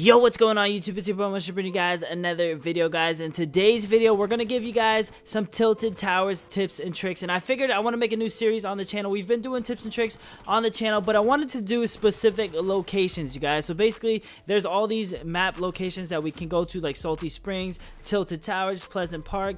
Yo, what's going on YouTube? It's your boy Mr. bringing you guys another video, guys. In today's video, we're gonna give you guys some tilted towers tips and tricks, and I figured I want to make a new series on the channel. We've been doing tips and tricks on the channel, but I wanted to do specific locations, you guys. So basically, there's all these map locations that we can go to, like Salty Springs, Tilted Towers, Pleasant Park,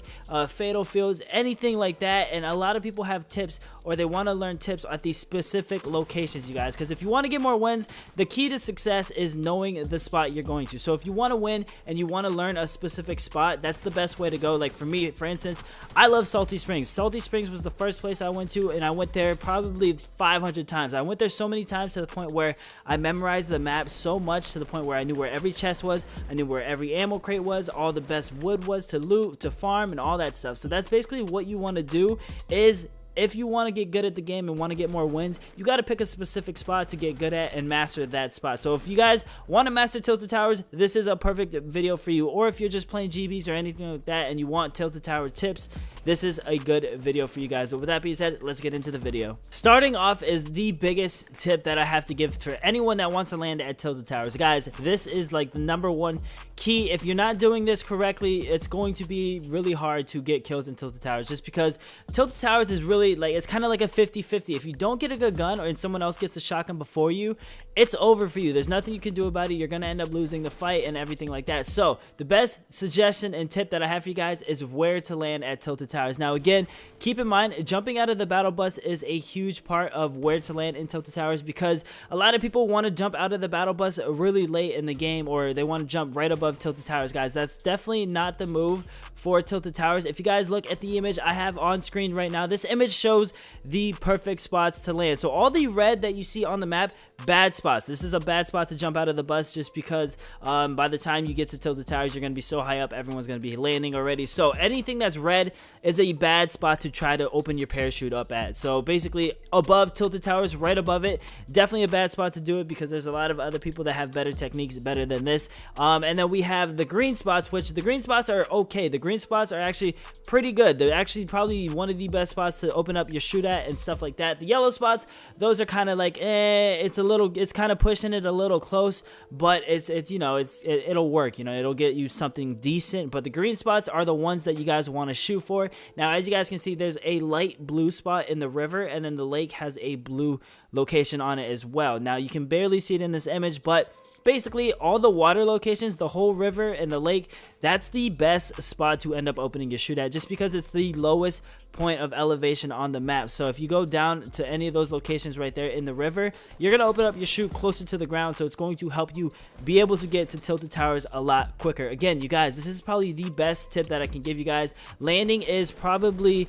Fatal Fields, anything like that. And a lot of people have tips, or they want to learn tips at these specific locations, you guys, because if you want to get more wins, the key to success is knowing the spot you're going to. So if you want to win and you want to learn a specific spot, that's the best way to go. Like for me, for instance, I love Salty Springs. Salty Springs was the first place I went to, and I went there probably 500 times. I went there so many times to the point where I memorized the map so much, to the point where I knew where every chest was, I knew where every ammo crate was, all the best wood was to loot, to farm, and all that stuff. So that's basically what you want to do. Is if you want to get good at the game and want to get more wins, you got to pick a specific spot to get good at and master that spot. So if you guys want to master Tilted Towers, this is a perfect video for you. Or if you're just playing GBs or anything like that and you want Tilted Tower tips, this is a good video for you guys. But with that being said, let's get into the video. Starting off is the biggest tip that I have to give for anyone that wants to land at Tilted Towers. Guys, this is like the #1 key. If you're not doing this correctly, it's going to be really hard to get kills in Tilted Towers, just because Tilted Towers is really like, it's kind of like a 50-50. If you don't get a good gun, or someone else gets a shotgun before you, it's over for you. There's nothing you can do about it. You're gonna end up losing the fight and everything like that. So the best suggestion and tip that I have for you guys is where to land at Tilted Towers. Now again, keep in mind, jumping out of the battle bus is a huge part of where to land in Tilted Towers, because a lot of people want to jump out of the battle bus really late in the game, or they want to jump right above Tilted Towers. Guys, that's definitely not the move for Tilted Towers. If you guys look at the image I have on screen right now, this image shows the perfect spots to land. So all the red that you see on the map, bad spots. This is a bad spot to jump out of the bus, just because by the time you get to Tilted Towers, you're going to be so high up, everyone's going to be landing already. So anything that's red is a bad spot to try to open your parachute up at. So basically, above Tilted Towers, right above it, definitely a bad spot to do it, because there's a lot of other people that have better techniques, better than this. And then we have the green spots, which the green spots are okay. The green spots are actually pretty good. They're actually probably one of the best spots to open up your shoot at and stuff like that. The yellow spots, those are kind of like, it's kind of pushing it a little close, but it'll work, it'll get you something decent. But the green spots are the ones that you guys want to shoot for. Now, as you guys can see, there's a light blue spot in the river, and then the lake has a blue location on it as well. Now, you can barely see it in this image, but basically all the water locations, the whole river and the lake, that's the best spot to end up opening your shoot at, just because it's the lowest point of elevation on the map. So if you go down to any of those locations right there in the river, you're going to open up your shoot closer to the ground, so it's going to help you be able to get to Tilted Towers a lot quicker. Again, you guys, this is probably the best tip that I can give you guys. Landing is probably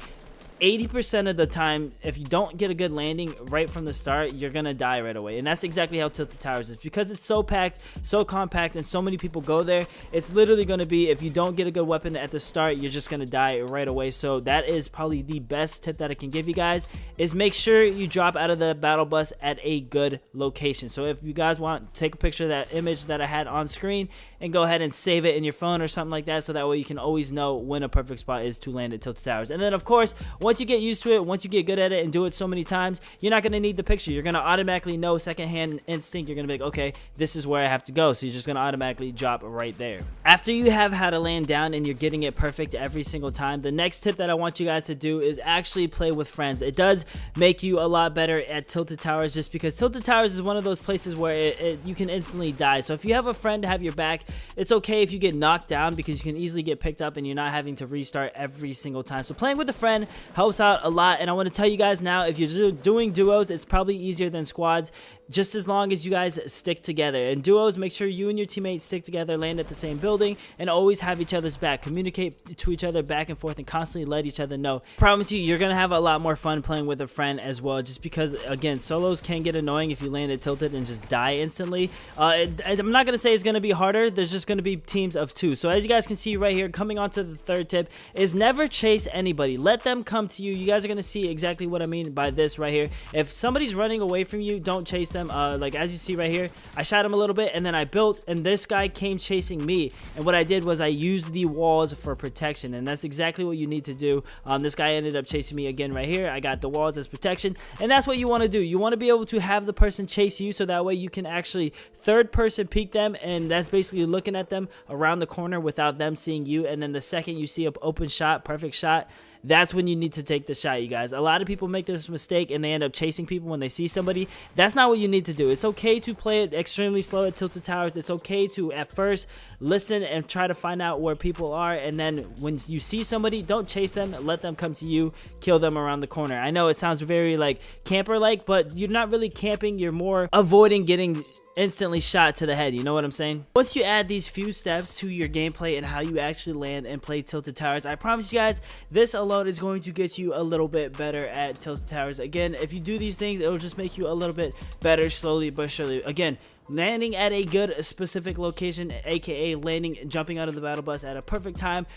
80% of the time, if you don't get a good landing right from the start, you're gonna die right away. And that's exactly how Tilted Towers is, because it's so packed, so compact, and so many people go there. It's literally gonna be, if you don't get a good weapon at the start, you're just gonna die right away. So that is probably the best tip that I can give you guys, is make sure you drop out of the battle bus at a good location. So if you guys want, take a picture of that image that I had on screen and go ahead and save it in your phone or something like that, so that way you can always know when a perfect spot is to land at Tilted Towers. And then of course, once you get used to it, once you get good at it and do it so many times, you're not going to need the picture. You're going to automatically know, secondhand instinct. You're going to be like, okay, this is where I have to go. So you're just going to automatically drop right there. After you have how to land down and you're getting it perfect every single time, the next tip that I want you guys to do is actually play with friends. It does make you a lot better at Tilted Towers, just because Tilted Towers is one of those places where you can instantly die. So if you have a friend to have your back, it's okay if you get knocked down, because you can easily get picked up and you're not having to restart every single time. So playing with a friend helps out a lot. And I want to tell you guys now, if you're doing duos, it's probably easier than squads, just as long as you guys stick together. In duos, make sure you and your teammates stick together, land at the same building, and always have each other's back. Communicate to each other back and forth, and constantly let each other know. Promise you, you're gonna have a lot more fun playing with a friend as well, just because, again, solos can get annoying if you land at tilted and just die instantly. I'm not gonna say it's gonna be harder. There's just gonna be teams of 2. So as you guys can see right here, coming on to the third tip, is never chase anybody. Let them come to you. You guys are gonna see exactly what I mean by this right here. If somebody's running away from you, don't chase them. them. Like as you see right here, I shot him a little bit and then I built, and this guy came chasing me, and what I did was I used the walls for protection, and that's exactly what you need to do. This guy ended up chasing me again right here. I got the walls as protection, and that's what you want to do. You want to be able to have the person chase you, so that way you can actually third person peek them, and that's basically looking at them around the corner without them seeing you. And then the second you see an open shot, perfect shot, that's when you need to take the shot, you guys. A lot of people make this mistake and they end up chasing people when they see somebody. That's not what you need to do. It's okay to play it extremely slow at Tilted Towers. It's okay to at first listen and try to find out where people are, and then when you see somebody, don't chase them, let them come to you, kill them around the corner. I know it sounds very like camper like, but you're not really camping, you're more avoiding getting instantly shot to the head. You know what I'm saying? Once you add these few steps to your gameplay and how you actually land and play Tilted Towers, I promise you guys, this alone is going to get you a little bit better at Tilted Towers. Again, if you do these things, it'll just make you a little bit better slowly but surely. Again, landing at a good specific location, aka landing, jumping out of the battle bus at a perfect time,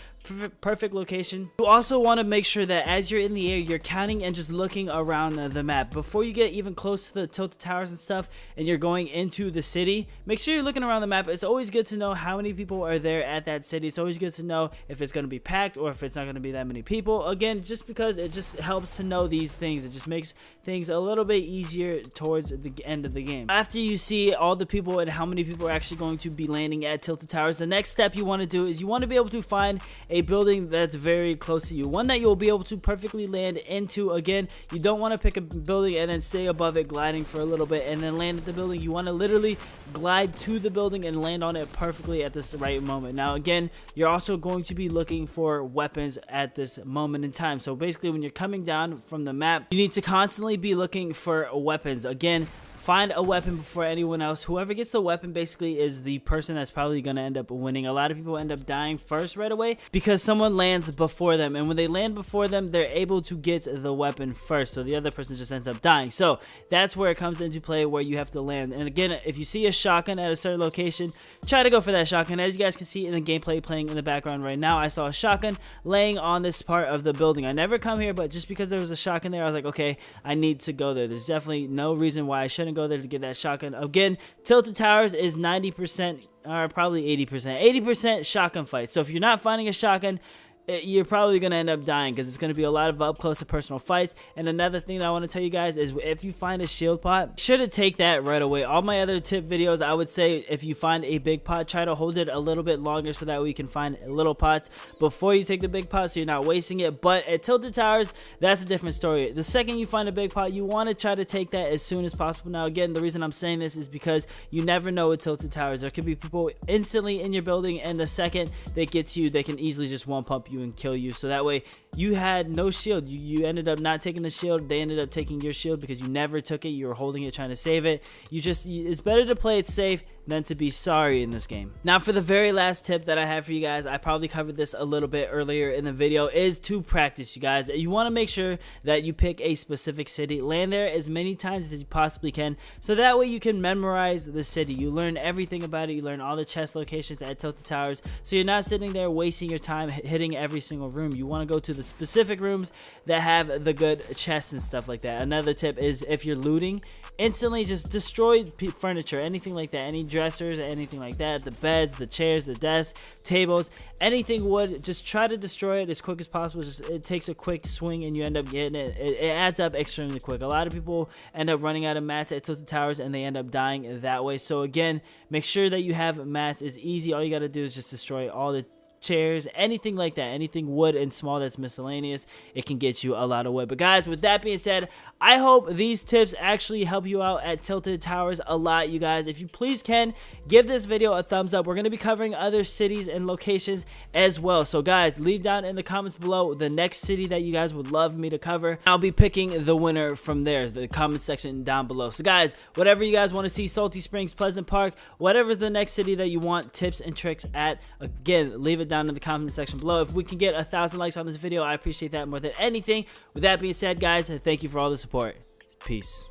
perfect location. You also want to make sure that as you're in the air, you're counting and just looking around the map before you get even close to the Tilted Towers and stuff, and you're going into the city. Make sure you're looking around the map. It's always good to know how many people are there at that city. It's always good to know if it's going to be packed or if it's not going to be that many people. Again, just because it just helps to know these things, it just makes things a little bit easier towards the end of the game. After you see all the people and how many people are actually going to be landing at Tilted Towers, the next step you want to do is you want to be able to find a building that's very close to you, one that you'll be able to perfectly land into. Again, you don't want to pick a building and then stay above it gliding for a little bit and then land at the building. You want to literally glide to the building and land on it perfectly at this right moment. Now again, you're also going to be looking for weapons at this moment in time. So basically, when you're coming down from the map, you need to constantly be looking for weapons. Again, find a weapon before anyone else. Whoever gets the weapon basically is the person that's probably going to end up winning. A lot of people end up dying first right away because someone lands before them, and when they land before them, they're able to get the weapon first, so the other person just ends up dying. So that's where it comes into play, where you have to land. And again, if you see a shotgun at a certain location, try to go for that shotgun. As you guys can see in the gameplay playing in the background right now, I saw a shotgun laying on this part of the building. I never come here, but just because there was a shotgun there, I was like, okay, I need to go there. There's definitely no reason why I shouldn't go there to get that shotgun. Again, Tilted Towers is 90% or probably 80% shotgun fight. So if you're not finding a shotgun, you're probably going to end up dying because it's going to be a lot of up close and personal fights. And another thing that I want to tell you guys is if you find a shield pot, should take that right away. All my other tip videos, I would say if you find a big pot, try to hold it a little bit longer so that way you can find little pots before you take the big pot so you're not wasting it. But at Tilted Towers, that's a different story. The second you find a big pot, you want to try to take that as soon as possible. Now again, the reason I'm saying this is because you never know with Tilted Towers. There could be people instantly in your building, and the second they get to you, they can easily just one pump you and kill you. So that way you had no shield. You ended up not taking the shield. They ended up taking your shield because you never took it. You were holding it, trying to save it. It's better to play it safe than to be sorry in this game. Now for the very last tip that I have for you guys, I probably covered this a little bit earlier in the video, is to practice, you guys. You want to make sure that you pick a specific city, land there as many times as you possibly can, so that way you can memorize the city. You learn everything about it. You learn all the chest locations at Tilted Towers, so you're not sitting there wasting your time hitting every single room. You want to go to the specific rooms that have the good chests and stuff like that. Another tip is if you're looting, instantly just destroy furniture, anything like that, any dressers, anything like that, the beds, the chairs, the desks, tables, anything wood, just try to destroy it as quick as possible. Just it takes a quick swing and you end up getting it. It adds up extremely quick. A lot of people end up running out of mats at Tilted Towers and they end up dying that way. So again, make sure that you have mats. It's easy. All you got to do is just destroy all the chairs, anything like that, anything wood and small that's miscellaneous. It can get you a lot of wood. But guys, with that being said, I hope these tips actually help you out at Tilted Towers a lot, you guys. If you please can, give this video a thumbs up. We're going to be covering other cities and locations as well. So guys, leave down in the comments below the next city that you guys would love me to cover. I'll be picking the winner from there, the comment section down below. So guys, whatever you guys want to see, Salty Springs, Pleasant Park, whatever's the next city that you want tips and tricks at, again, leave it down in the comment section below. If we can get 1,000 likes on this video, I appreciate that more than anything. With that being said, guys, thank you for all the support. Peace.